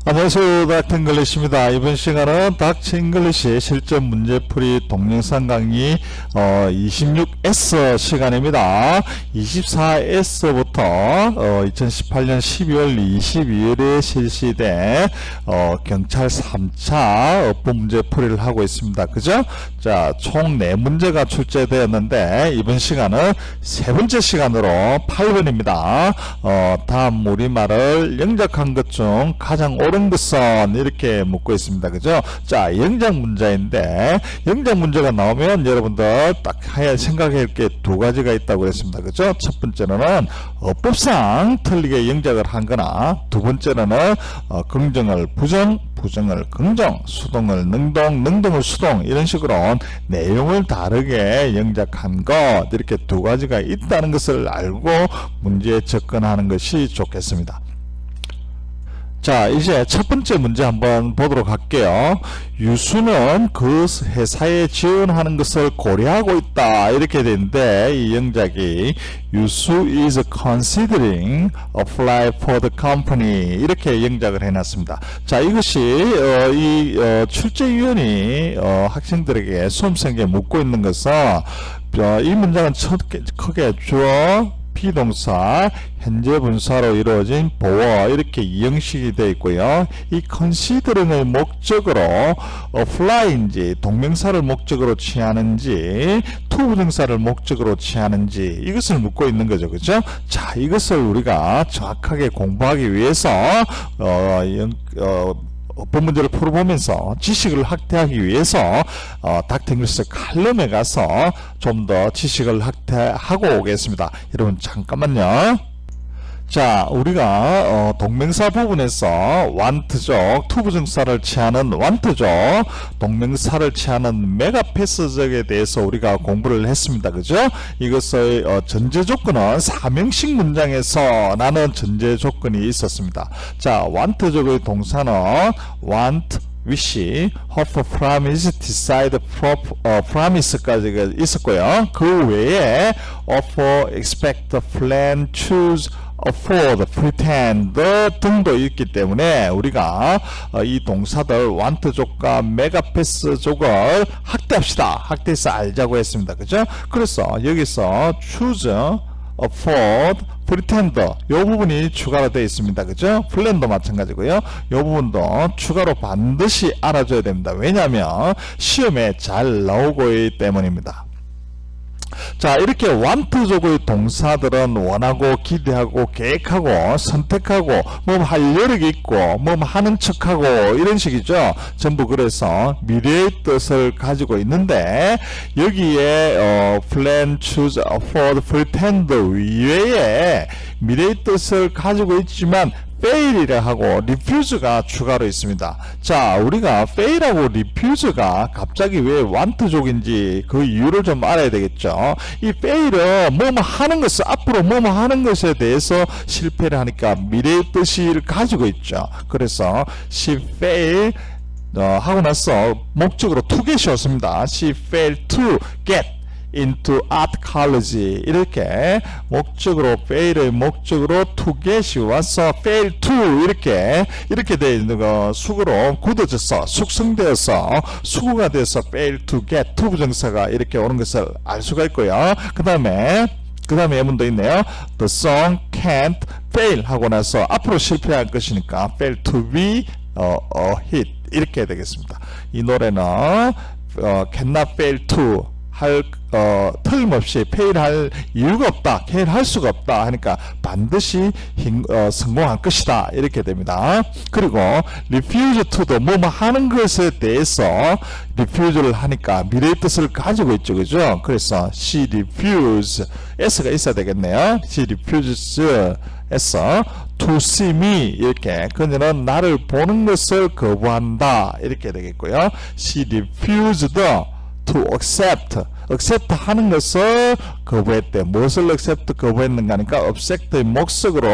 안녕하세요. 닥터잉글리시입니다. 이번 시간은 닥터잉글리시 실전 문제풀이 동영상 강의 26S 시간입니다. 24S부터 2018년 12월 22일에 실시된 경찰 3차 업부 문제풀이를 하고 있습니다. 그죠? 자, 총 4문제가 출제되었는데 이번 시간은 세 번째 시간으로 8번입니다. 다음 우리말을 영작한 것 중 가장 옳은 것은 이렇게 묻고 있습니다. 그죠? 자, 영작 문제인데 영작 문제가 나오면 여러분들 딱 생각할 게 두 가지가 있다고 그랬습니다. 그죠? 첫 번째는 어법상 틀리게 영작을 한 거나 두 번째는 긍정을 부정, 부정을 긍정, 수동을 능동, 능동을 수동 이런 식으로 내용을 다르게 영작한 것 이렇게 두 가지가 있다는 것을 알고 문제에 접근하는 것이 좋겠습니다. 자, 이제 첫 번째 문제 한번 보도록 할게요. 유수는 그 회사에 지원하는 것을 고려하고 있다 이렇게 되는데 이 영작이 유수 is considering apply for the company 이렇게 영작을 해놨습니다. 자, 이것이 출제위원이 학생들에게 수험생에게 묻고 있는 것은 이 문장은 크게 주어 비동사 현재 분사로 이루어진 보어 이렇게 이형식이 되어 있고요. 이 considering을 목적으로 apply인지 동명사를 목적으로 취하는지 to 부정사를 목적으로 취하는지 이것을 묻고 있는 거죠. 그죠? 자, 이것을 우리가 정확하게 공부하기 위해서 어법 문제를 풀어보면서 지식을 확대하기 위해서 닥터잉글리시 칼럼에 가서 좀 더 지식을 확대하고 오겠습니다. 여러분 잠깐만요. 자, 우리가 동명사 부분에서 want적 투부정사를 취하는 want적 동명사를 취하는 메가패스적에 대해서 우리가 공부를 했습니다. 그죠? 이것의 전제 조건은 사명식 문장에서 나는 전제 조건이 있었습니다. 자, want적의 동사는 want, wish, hope, promise, decide, promise까지 있었고요. 그 외에 offer, expect, plan, choose, afford, pretend 등도 있기 때문에 우리가 이 동사들 want족과 메가패스족을 확대합시다. 확대해서 알자고 했습니다. 그죠? 그래서 여기서 choose, afford, pretend 이 부분이 추가로 되어 있습니다. 그죠? 플랜도 마찬가지고요. 이 부분도 추가로 반드시 알아줘야 됩니다. 왜냐하면 시험에 잘 나오고 있기 때문입니다. 자, 이렇게 want족의 동사들은 원하고 기대하고 계획하고 선택하고 뭐 할 여력이 있고 뭐 하는 척하고 이런 식이죠. 전부 그래서 미래의 뜻을 가지고 있는데 여기에 plan, choose, afford, pretend 이외에 미래의 뜻을 가지고 있지만 fail이라 하고 refuse가 추가로 있습니다. 자, 우리가 fail하고 refuse가 갑자기 왜 want족인지 그 이유를 좀 알아야 되겠죠. 이 fail은 뭐뭐 하는 것을 앞으로 뭐뭐 하는 것에 대해서 실패를 하니까 미래의 뜻을 가지고 있죠. 그래서 she failed 하고 나서 목적으로 to get이 왔습니다. she failed to get into art college 이렇게 목적으로 fail의 목적으로 to get이 와서 fail to 이렇게 되어 있는 거 수구로 굳어져서 숙성되어서 수구가 되어서 fail to get to 부정사가 이렇게 오는 것을 알 수가 있고요. 그 다음에 예문도 있네요. The song can't fail 하고 나서 앞으로 실패할 것이니까 fail to be a hit 이렇게 되겠습니다. 이 노래는 cannot fail to 틀림없이 페일할 이유가 없다, 페일할 수가 없다 하니까 반드시 성공할 것이다 이렇게 됩니다. 그리고 refuse to도 뭐뭐 하는 것에 대해서 refuse를 하니까 미래의 뜻을 가지고 있죠. 그죠? 그래서 she refuse s가 있어야 되겠네요. she refuses 에서 to see me 이렇게 그녀는 나를 보는 것을 거부한다 이렇게 되겠고요. she refused to accept 하는 것을 거부했대. 무엇을 accept 거부했는가 하니까 object의 목적으로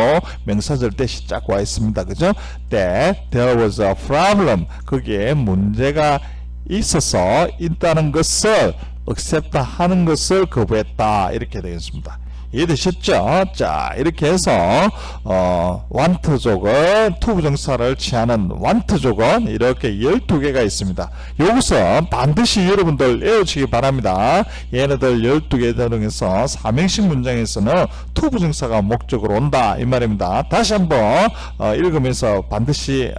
명사절 때 시작 와 있습니다. 그죠? that there was a problem 거기에 문제가 있어서 있다는 것을 accept 하는 것을 거부했다 이렇게 되겠습니다. 이해되셨죠? 자, 이렇게 해서 want족은 투부정사를 취하는 want족은 이렇게 12개가 있습니다. 여기서 반드시 여러분들 외우시기 바랍니다. 얘네들 12개 중에서 삼행식 문장에서는 투부정사가 목적으로 온다 이 말입니다. 다시 한번 읽으면서 반드시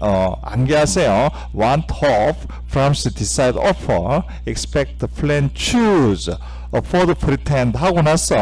암기하세요. want, hope, promise, decide, offer, expect, plan, choose, afford, pretend 하고 나서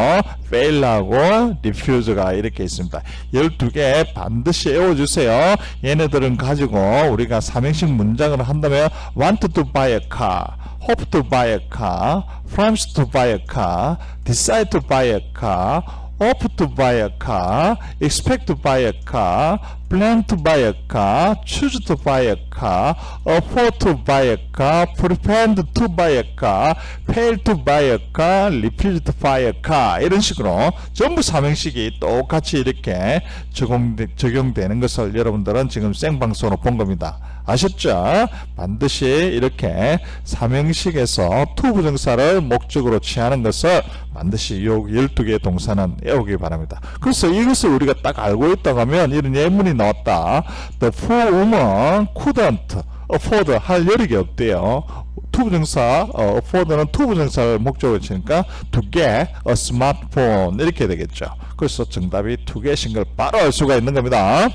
fail하고 refuse가 이렇게 있습니다. 12개 반드시 외워주세요. 얘네들은 가지고 우리가 삼행식 문장을 한다면 want to buy a car, hope to buy a car, promise to buy a car, decide to buy a car, hope to buy a car, expect to buy a car, plan to buy a car, choose to buy a car, afford to buy a car, pretend to buy a car, fail to buy a car, refuse to buy a car 이런 식으로 전부 삼행식이 똑같이 이렇게 적용되는 것을 여러분들은 지금 생방송으로 본 겁니다. 아셨죠? 반드시 이렇게 삼행식에서 투부정사를 목적으로 취하는 것을 반드시 요 12개의 동사는 외우기 바랍니다. 그래서 이것을 우리가 딱 알고 있다고 하면 이런 예문이 나왔다. The poor woman couldn't afford 할 여력이 없대요. 투부정사, afford는 투부정사를 목적으로 치니까 to get a smartphone 이렇게 되겠죠. 그래서 정답이 to get인 걸 바로 알 수가 있는 겁니다.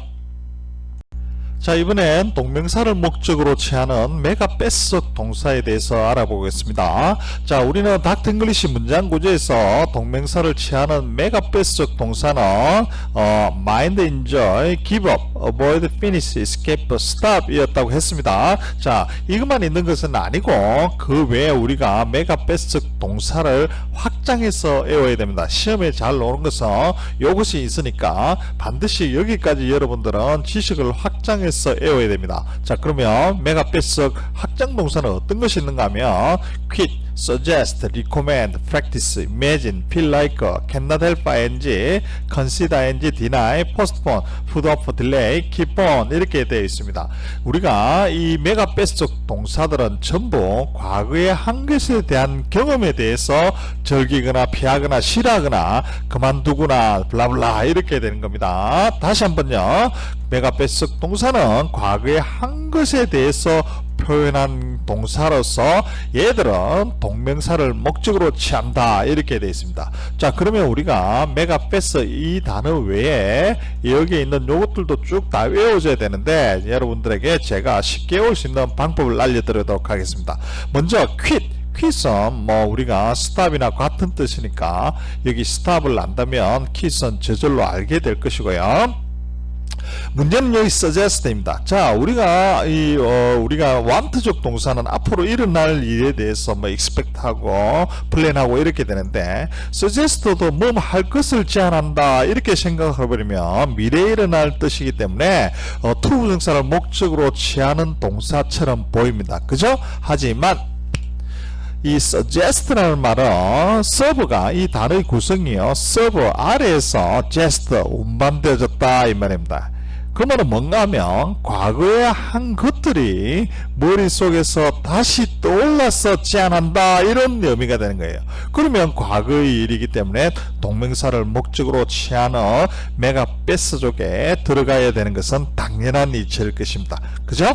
자, 이번엔 동명사를 목적으로 취하는 메가 뱃속 동사에 대해서 알아보겠습니다. 자, 우리는 닥터잉글리시 문장 구조에서 동명사를 취하는 메가 뱃속 동사는 mind, enjoy, give up, avoid, finish, escape, stop 이었다고 했습니다. 자, 이것만 있는 것은 아니고 그 외에 우리가 메가 뱃속 동사를 확장해서 외워야 됩니다. 시험에 잘 나오는 것은 이것이 있으니까 반드시 여기까지 여러분들은 지식을 확장해서 외워야 됩니다. 자, 그러면 메가 뱃속 확장 동사는 어떤 것이 있는가 하면 quit, suggest, recommend, practice, imagine, feel like, cannot help ing, consider ing, deny, postpone, put off, delay, keep on 이렇게 되어 있습니다. 우리가 이 메가 뱃속 동사들은 전부 과거에 한 것에 대한 경험에 대해서 즐기거나 피하거나 싫어하거나 그만두거나 블라블라 이렇게 되는 겁니다. 다시 한번요. 메가 뱃속 동사는 과거에 한 것에 대해서 표현한 동사로서 얘들은 동명사를 목적으로 취한다 이렇게 되어 있습니다. 자, 그러면 우리가 메가 뺐어 이 단어 외에 여기에 있는 요것들도 쭉 다 외워줘야 되는데 여러분들에게 제가 쉽게 외울 수 있는 방법을 알려드리도록 하겠습니다. 먼저 quit, quit은 뭐 우리가 stop이나 같은 뜻이니까 여기 stop을 안다면 quit은 저절로 알게 될 것이고요. 문제는 여기 suggest입니다. 자, 우리가 우리가 want적 동사는 앞으로 일어날 일에 대해서 뭐 expect하고 plan하고 이렇게 되는데 suggest도 뭐 할 것을 제안한다 이렇게 생각해 버리면 미래에 일어날 뜻이기 때문에 투부정사를 목적으로 취하는 동사처럼 보입니다. 그죠? 하지만 이 suggest라는 말은 serve가 이 단어의 구성이요. serve 아래에서 jest 운반되어졌다 이 말입니다. 그 말은 뭔가 하면 과거에 한 것들이 머릿속에서 다시 떠올라서 제안한다 이런 의미가 되는 거예요. 그러면 과거의 일이기 때문에 동명사를 목적으로 취하는 메가 뱃스 쪽에 들어가야 되는 것은 당연한 이치일 것입니다. 그죠?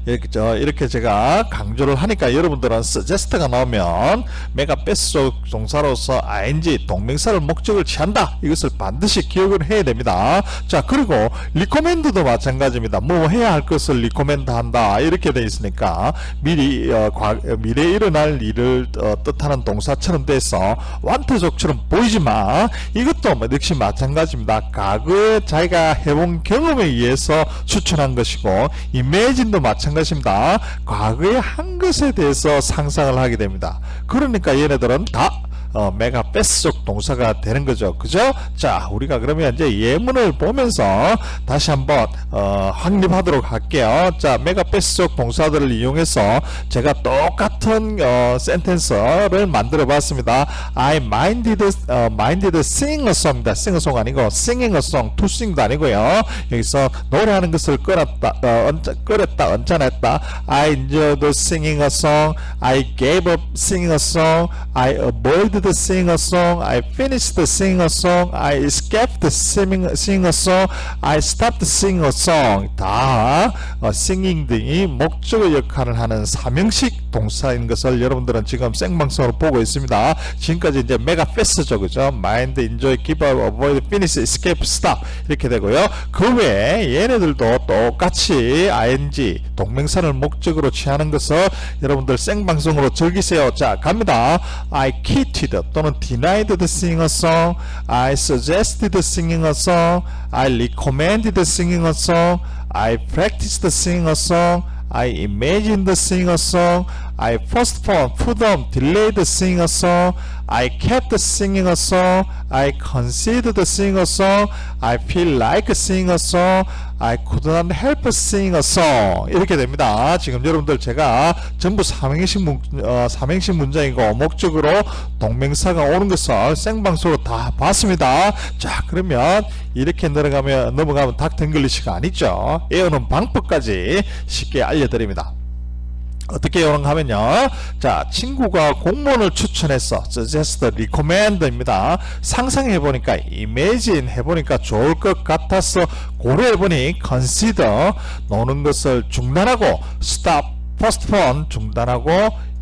이렇게 제가 강조를 하니까 여러분들은 suggest가 나오면 메가 뱃속 동사로서 ing 동명사를 목적을 취한다 이것을 반드시 기억을 해야 됩니다. 자, 그리고 recommend도 마찬가지입니다. 뭐 해야 할 것을 recommend 한다 이렇게 돼 있으니까 미래에 일어날 일을 뜻하는 동사처럼 돼서 want족처럼 보이지만 이것도 역시 마찬가지입니다. 과거에 자기가 해본 경험에 의해서 추천한 것이고 imagine도 마찬가지입니다. 과거에 한 것에 대해서 상상을 하게 됩니다. 그러니까 얘네들은 다 메가 뱃속 동사가 되는 거죠. 그죠? 자, 우리가 그러면 이제 예문을 보면서 다시 한번 확립하도록 할게요. 자, 메가 뱃속 동사들을 이용해서 제가 똑같은 센텐스를 만들어 봤습니다. I minded singing a song입니다. sing a song 아니고 singing a song, to sing도 아니고요. 여기서 노래하는 것을 끓였다, 언짢았다. I enjoyed singing a song. I gave up singing a song. I avoided started singing a song, I finished singing a song, I escaped singing a song, I stopped singing a song. 다 singing 등이 목적어 역할을 하는 삼형식 동사인 것을 여러분들은 지금 생방송으로 보고 있습니다. 지금까지 이제 메가 패스죠, 그죠? mind, enjoy, give up, avoid, finish, escape, stop 이렇게 되고요. 그 외에 얘네들도 똑같이 ing 동명사를 목적으로 취하는 것을 여러분들 생방송으로 즐기세요. 자, 갑니다. I quitted 또는 denied singing a song, I suggested singing a song, I recommended singing a song, I practiced singing a song, I imagined singing a song, I postponed, put on, delayed singing a song, I kept singing a song, I considered singing a song, I feel like singing a song, I could not help singing a song. 이렇게 됩니다. 지금 여러분들 제가 전부 삼행식 문장이고 목적으로 동명사가 오는 것을 생방송으로 다 봤습니다. 자, 그러면 이렇게 넘어가면 닥터잉글리시가 아니죠. 외우는 방법까지 쉽게 알려드립니다. 어떻게 하면요. 자, 친구가 공무원을 추천했어. suggest, recommend입니다. 상상해보니까, imagine 해보니까 좋을 것 같아서 고려해보니, consider, 노는 것을 중단하고, stop, postpone, 중단하고,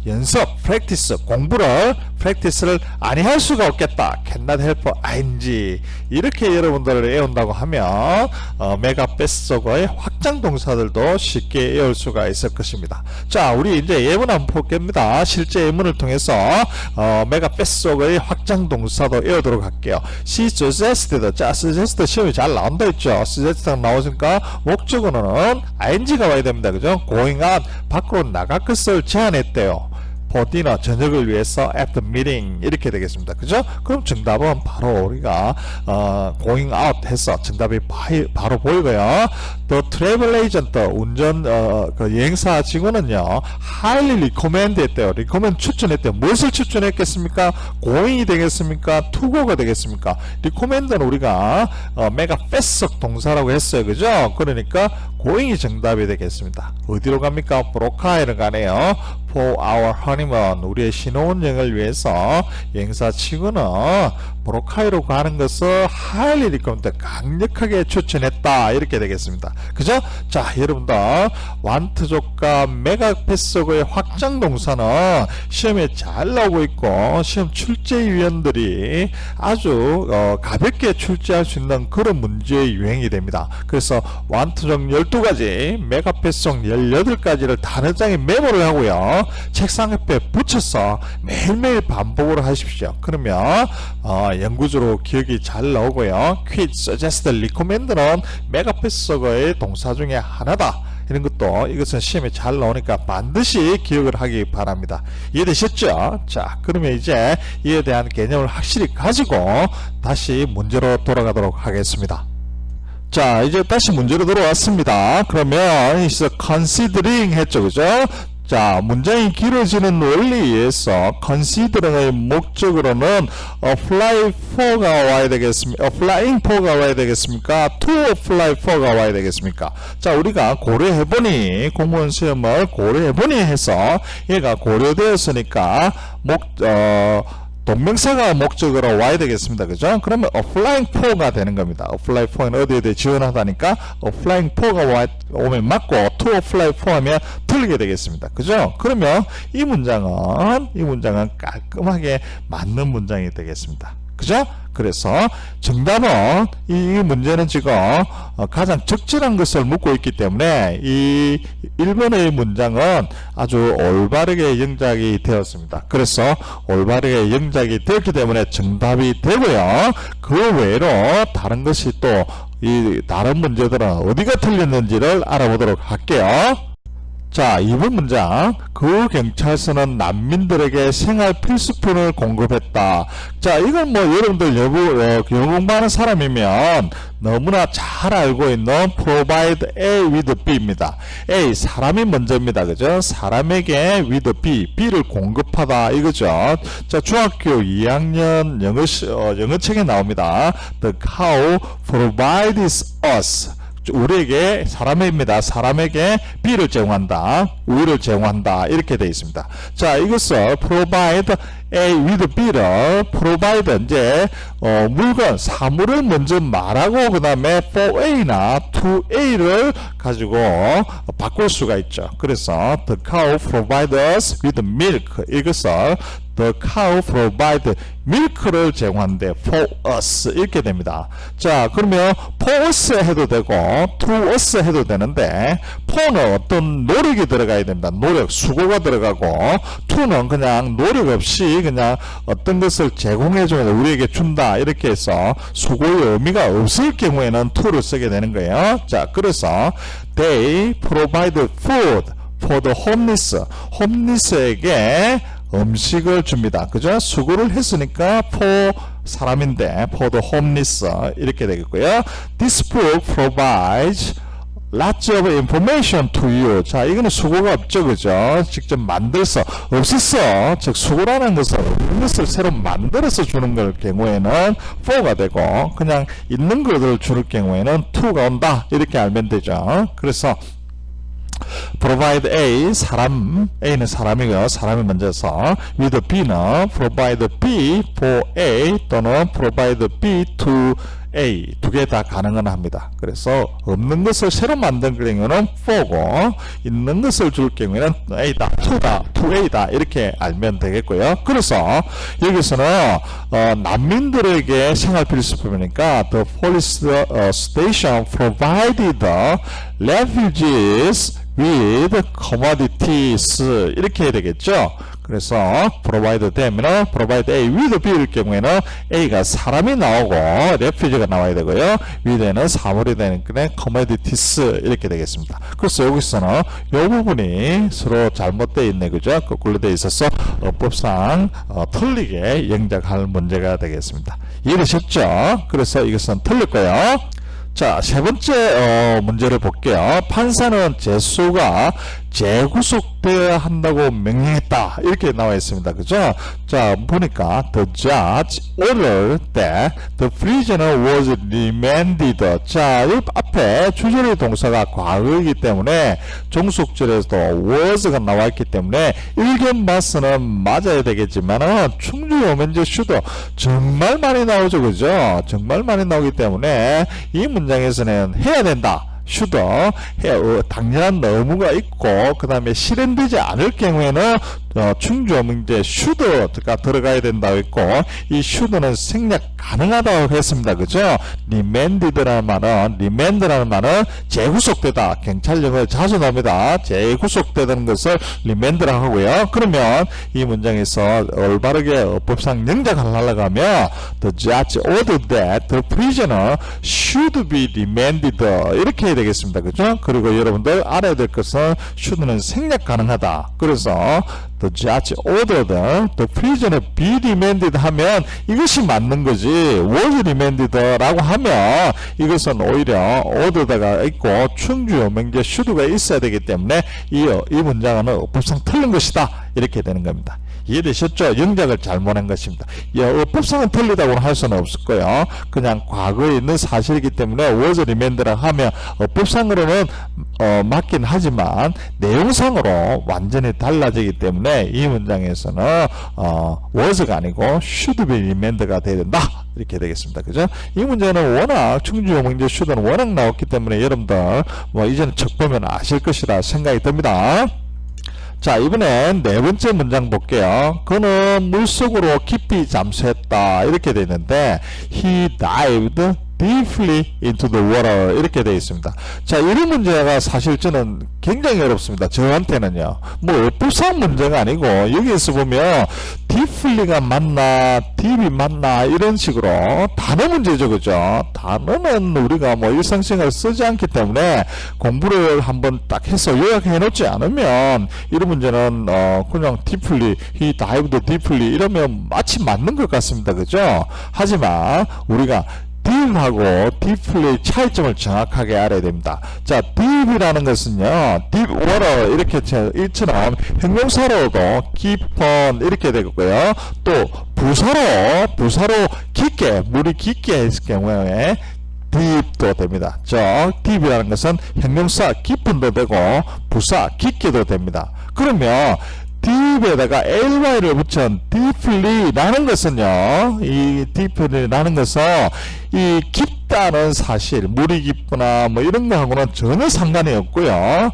연습, practice, 공부를 practice를 아니할 수가 없겠다. cannot help ing. 이렇게 여러분들을 외운다고 하면 메가 뱃속의 확장 동사들도 쉽게 외울 수가 있을 것입니다. 자, 우리 이제 예문 한번 볼게입니다. 실제 예문을 통해서 메가 뱃속의 확장 동사도 외우도록 할게요. She suggested. 자, suggest 시험이 잘 나온다 했죠. suggest가 나오니까 목적어는 ing가 와야 됩니다. 그죠? going out, 밖으로 나갈 것을 제안했대요. for dinner, 저녁을 위해서 after meeting 이렇게 되겠습니다. 그죠? 그럼 정답은 바로 우리가 going out 해서 정답이 바로 보이고요. The travel agent, 운전 그 여행사 직원은요 highly recommend 했대요. recommend 추천했대요. 무엇을 추천했겠습니까? going이 되겠습니까? to go가 되겠습니까? recommend는 우리가 메가 패스석 동사라고 했어요. 그죠? 그러니까 going이 정답이 되겠습니다. 어디로 갑니까? 브로카이를 가네요. For our honeymoon, 우리의 신혼여행을 위해서 여행사 직원은 브로카이로 가는 것을 highly recommend, 강력하게 추천했다. 이렇게 되겠습니다. 그죠? 자, 여러분들 want족과 메가 패스석의 확장 동사는 시험에 잘 나오고 있고 시험 출제위원들이 아주 가볍게 출제할 수 있는 그런 문제의 유행이 됩니다. 그래서 want족 12가지, 메가 패스석 18가지를 단어장에 메모를 하고요. 책상 옆에 붙여서 매일매일 반복을 하십시오. 그러면 영구적으로 기억이 잘 나오고요. quit, suggest, recommend는 메가 패스석의 동사 중에 하나다. 이런 것도 이것은 시험에 잘 나오니까 반드시 기억을 하기 바랍니다. 이해되셨죠? 자, 그러면 이제 이에 대한 개념을 확실히 가지고 다시 문제로 돌아가도록 하겠습니다. 자, 이제 다시 문제로 돌아왔습니다. 그러면 considering 했죠, 그죠? 자, 문장이 길어지는 원리에 의해서 considering의 목적으로는 apply for가 와야 되겠습니까? applying for가 와야 되겠습니까? to apply for가 와야 되겠습니까? 자, 우리가 고려해보니, 공무원 시험을 고려해보니 해서 얘가 고려되었으니까 동명사가 목적으로 와야 되겠습니다. 그죠? 그러면 applying for가 되는 겁니다. apply for는 어디에 지원하다니까 applying for가 오면 맞고 to apply for 하면 틀리게 되겠습니다. 그죠? 그러면 이 문장은 깔끔하게 맞는 문장이 되겠습니다. 그죠? 그래서 정답은 이 문제는 지금 가장 적절한 것을 묻고 있기 때문에 이 1번의 문장은 아주 올바르게 영작이 되었습니다. 그래서 올바르게 영작이 되었기 때문에 정답이 되고요. 그 외로 다른 것이 또 이 다른 문제들은 어디가 틀렸는지를 알아보도록 할게요. 자, 2번 문장. 그 경찰서는 난민들에게 생활 필수품을 공급했다. 자, 이건 뭐 여러분들 영어 공부하는 사람이면 너무나 잘 알고 있는 provide A with B입니다. A, 사람이 먼저입니다. 그죠? 사람에게 with B, B를 공급하다. 이거죠. 자, 중학교 2학년 영어책에 나옵니다. The cow provides us. 우리에게 사람입니다. 사람에게 B를 제공한다. 우유를 제공한다. 이렇게 되어 있습니다. 자, 이것을 provide A with B를 provide 이제 물건, 사물을 먼저 말하고 그 다음에 for A나 to A를 가지고 바꿀 수가 있죠. 그래서 the cow provides us with milk. 이것을 The cow provide milk를 제공한대 for us 이렇게 됩니다. 자, 그러면 for us 해도 되고 to us 해도 되는데 for는 어떤 노력이 들어가야 됩니다. 노력, 수고가 들어가고 to는 그냥 노력 없이 그냥 어떤 것을 제공해주면 우리에게 준다 이렇게 해서 수고의 의미가 없을 경우에는 to를 쓰게 되는 거예요. 자, 그래서 they provide food for the homeless. homeless에게 음식을 줍니다. 그죠? 수고를 했으니까 for 사람인데 for the homeless 이렇게 되겠고요. This book provides lots of information to you. 자, 이거는 수고가 없죠. 그죠? 직접 만들어서 없었어. 즉 수고라는 것은 없는 것을 새로 만들어서 주는 걸 경우에는 for가 되고 그냥 있는 것을 줄 경우에는 to가 온다. 이렇게 알면 되죠. 그래서 provide A 사람 A는 사람이고요. 사람이 먼저서 with B는 provide B for A 또는 provide B to A 두 개 다 가능은 합니다. 그래서 없는 것을 새로 만든 경우는 for고 있는 것을 줄 경우에는 A다, to다, to A다 이렇게 알면 되겠고요. 그래서 여기서는 난민들에게 생활 필수품이니까 the police station provided refugees with commodities 이렇게 해야 되겠죠. 그래서 provide 되면 provide A with B일 경우에는 A가 사람이 나오고 refugee가 나와야 되고요. with에는 사물이 되니까 commodities 이렇게 되겠습니다. 그래서 여기서는 이 부분이 서로 잘못되어 있네. 그죠? 거꾸로 되어 있어서 어법상 틀리게 영작할 문제가 되겠습니다. 이해되셨죠? 그래서 이것은 틀렸고요. 자, 세 번째 문제를 볼게요. 판사는 제수가 재구속되어야 한다고 명령했다 이렇게 나와 있습니다. 그죠? 자, 보니까 the judge ordered that the prisoner was remanded. 자, 이 앞에 주절의 동사가 과거이기 때문에 종속절에서도 was가 나와 있기 때문에 일견 봐서는 맞아야 되겠지만은 충주요면제 should 정말 많이 나오죠. 그죠? 정말 많이 나오기 때문에 이 문장에서는 해야 된다. should 당연한 의무가 있고 그 다음에 실현되지 않을 경우에는 충주어문제 should가 들어가야 된다고 했고 이 should는 생략 가능하다고 했습니다. 그죠? remanded라는 말은 재구속되다. 경찰 영어에 자주 나옵니다. 재구속되다는 것을 remand라고 하고요. 그러면 이 문장에서 올바르게 어법상 영작을 하려고 하면 the judge ordered that the prisoner should be remanded 이렇게 해야 되겠습니다. 그죠? 그리고 여러분들 알아야 될 것은 should는 생략 가능하다. 그래서 the judge ordered the prisoner be remanded 하면 이것이 맞는 거지. was remanded 라고 하면 이것은 오히려 ordered가 있고 충주요 명제 should가 있어야 되기 때문에 이 문장은 어법상 틀린 것이다. 이렇게 되는 겁니다. 이해되셨죠? 영작을 잘못한 것입니다. 어법상은 틀리다고 할 수는 없을 거예요. 그냥 과거에 있는 사실이기 때문에 was remanded라고 하면 어법상으로는 맞긴 하지만 내용상으로 완전히 달라지기 때문에 이 문장에서는 was가 아니고 should be remanded가 돼야 된다. 이렇게 되겠습니다. 그죠? 이 문제는 워낙 충주요 문제 should는 워낙 나왔기 때문에 여러분들 이제는 척 보면 아실 것이라 생각이 듭니다. 자, 이번엔 네 번째 문장 볼게요. 그는 물속으로 깊이 잠수했다. 이렇게 되어 있는데 he dived deeply into the water 이렇게 되어 있습니다. 자, 이런 문제가 사실 저는 굉장히 어렵습니다. 저한테는요. 어법상 문제가 아니고 여기에서 보면 deeply가 맞나 deep이 맞나 이런 식으로 단어 문제죠. 그죠? 단어는 우리가 일상생활 쓰지 않기 때문에 공부를 한번 딱 해서 요약해 놓지 않으면 이런 문제는 그냥 deeply, he dived deeply 이러면 마치 맞는 것 같습니다. 그죠? 하지만 우리가 deep하고 deeply 차이점을 정확하게 알아야 됩니다. 자, deep이라는 것은요, deep water 이렇게 이처럼 형용사로도 깊은 이렇게 되겠고요. 또 부사로 깊게 물이 깊게 했을 경우에 deep도 됩니다. deep이라는 것은 형용사 깊은도 되고 부사 깊게도 됩니다. 그러면 deep에다가 ly를 붙인 deeply라는 것은요, 이 deeply라는 것은 이 깊다는 사실, 물이 깊거나 뭐 이런 거하고는 전혀 상관이 없고요.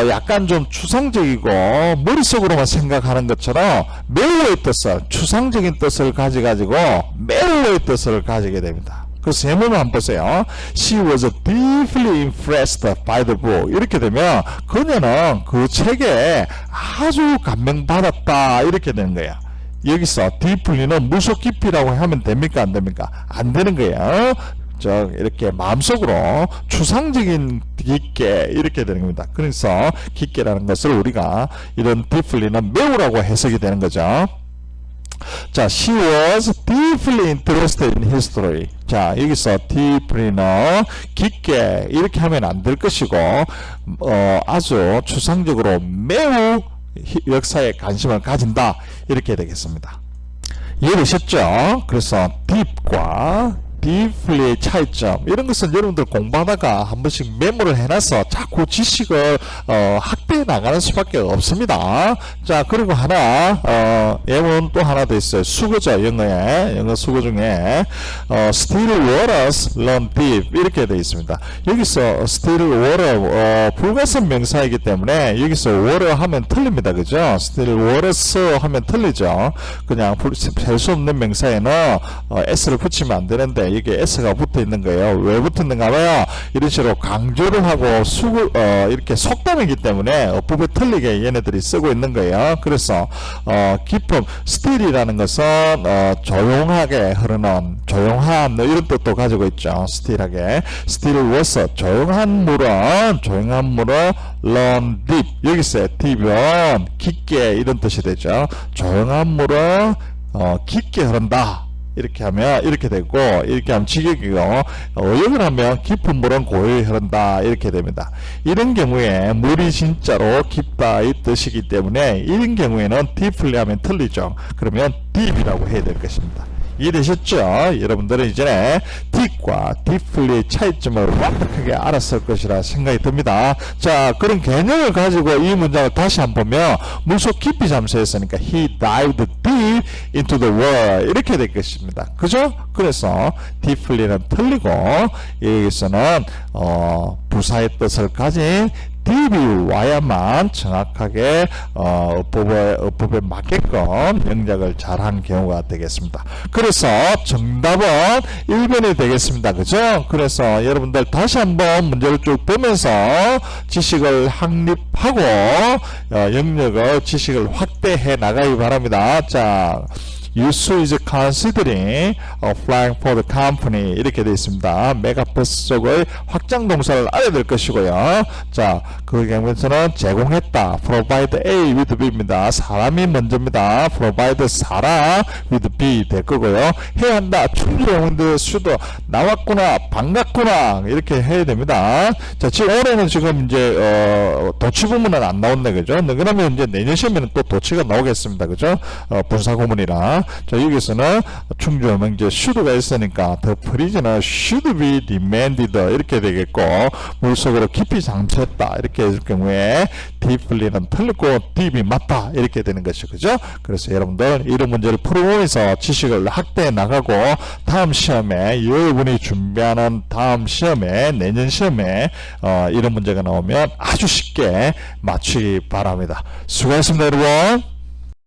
약간 좀 추상적이고 머릿속으로만 생각하는 것처럼 매우의 뜻을, 추상적인 뜻을 가지고 매우의 뜻을 가지게 됩니다. 그래서 예문을 한번 보세요. She was deeply impressed by the book. 이렇게 되면 그녀는 그 책에 아주 감명받았다 이렇게 되는 거예요. 여기서 deeply는 무속 깊이라고 하면 됩니까 안 됩니까? 안 되는 거예요. 이렇게 마음속으로 추상적인 깊게 이렇게 되는 겁니다. 그래서 깊게라는 것을 우리가 이런 deeply는 매우라고 해석이 되는 거죠. 자, she was deeply interested in history. 자, 여기서 deeply는 깊게 이렇게 하면 안 될 것이고 아주 추상적으로 매우 역사에 관심을 가진다 이렇게 되겠습니다. 이해되셨죠? 그래서 deep과 deeply의 차이점, 이런 것은 여러분들 공부하다가 한 번씩 메모를 해놔서 자꾸 지식을 확대해 나가는 수밖에 없습니다. 자, 그리고 하나 예문 또 하나 더 있어요. 수거죠. 영어 수거 중에 still waters run deep 이렇게 되어 있습니다. 여기서 still water 불가선 명사이기 때문에 여기서 water 하면 틀립니다. 그죠? still waters 하면 틀리죠. 그냥 셀 수 없는 명사에는 s를 붙이면 안 되는데 이게 s가 붙어 있는 거예요. 왜 붙었는가 봐요. 이런 식으로 강조를 하고 이렇게 속담이기 때문에 어법에 틀리게 얘네들이 쓰고 있는 거예요. 그래서 깊음, still이라는 것은 조용하게 흐르는, 조용한 이런 뜻도 가지고 있죠. still하게. still was 조용한 물은 run deep. 여기서 deep은 깊게 이런 뜻이 되죠. 조용한 물은 깊게 흐른다. 이렇게 하면 이렇게 되고, 이렇게 하면 직역이고, 어역을 하면 깊은 물은 고요히 흐른다 이렇게 됩니다. 이런 경우에 물이 진짜로 깊다 이 뜻이기 때문에 이런 경우에는 deeply 하면 틀리죠. 그러면 deep이라고 해야 될 것입니다. 이해되셨죠? 여러분들은 이제 deep과 deeply의 차이점을 완벽하게 알았을 것이라 생각이 듭니다. 자, 그런 개념을 가지고 이 문장을 다시 한번 보면 물속 깊이 잠수했으니까 he dived deep into the well 이렇게 될 것입니다. 그죠? 그래서 deeply는 틀리고 여기서는 부사의 뜻을 가진 deep이 와야만 정확하게 어법에 맞게끔 영작을 잘한 경우가 되겠습니다. 그래서 정답은 1번이 되겠습니다. 그죠? 그래서 여러분들 다시 한번 문제를 쭉 보면서 지식을 확립하고 영역을 지식을 확대해 나가기 바랍니다. 자, 유수 is considering applying for the company 이렇게 되어 있습니다. 메가버스 쪽의 확장 동사를 알아야 될 것이고요. 자, 그 경우에서는 제공했다. provide A with B입니다. 사람이 먼저입니다. provide 사람 with B 될 거고요. 해야 한다. 충주형인데 수도 나왔구나. 반갑구나. 이렇게 해야 됩니다. 자, 지금 올해는 지금 이제 도치 부문은 안 나온네. 그죠? 그러면 이제 내년 시험에는 또 도치가 나오겠습니다. 그죠? 분사 구문이랑. 자, 여기서는 충주형 이제 should가 있으니까 the prisoner should be demanded 이렇게 되겠고, 물속으로 깊이 잠수했다 이렇게 해줄 경우에 deeply는 틀리고 deep이 맞다 이렇게 되는 것이죠. 그죠? 그래서 여러분들 이런 문제를 풀어보면서 지식을 확대해 나가고 다음 시험에 여러분이 준비하는 다음 시험에 내년 시험에 이런 문제가 나오면 아주 쉽게 맞추기 바랍니다. 수고하셨습니다, 여러분.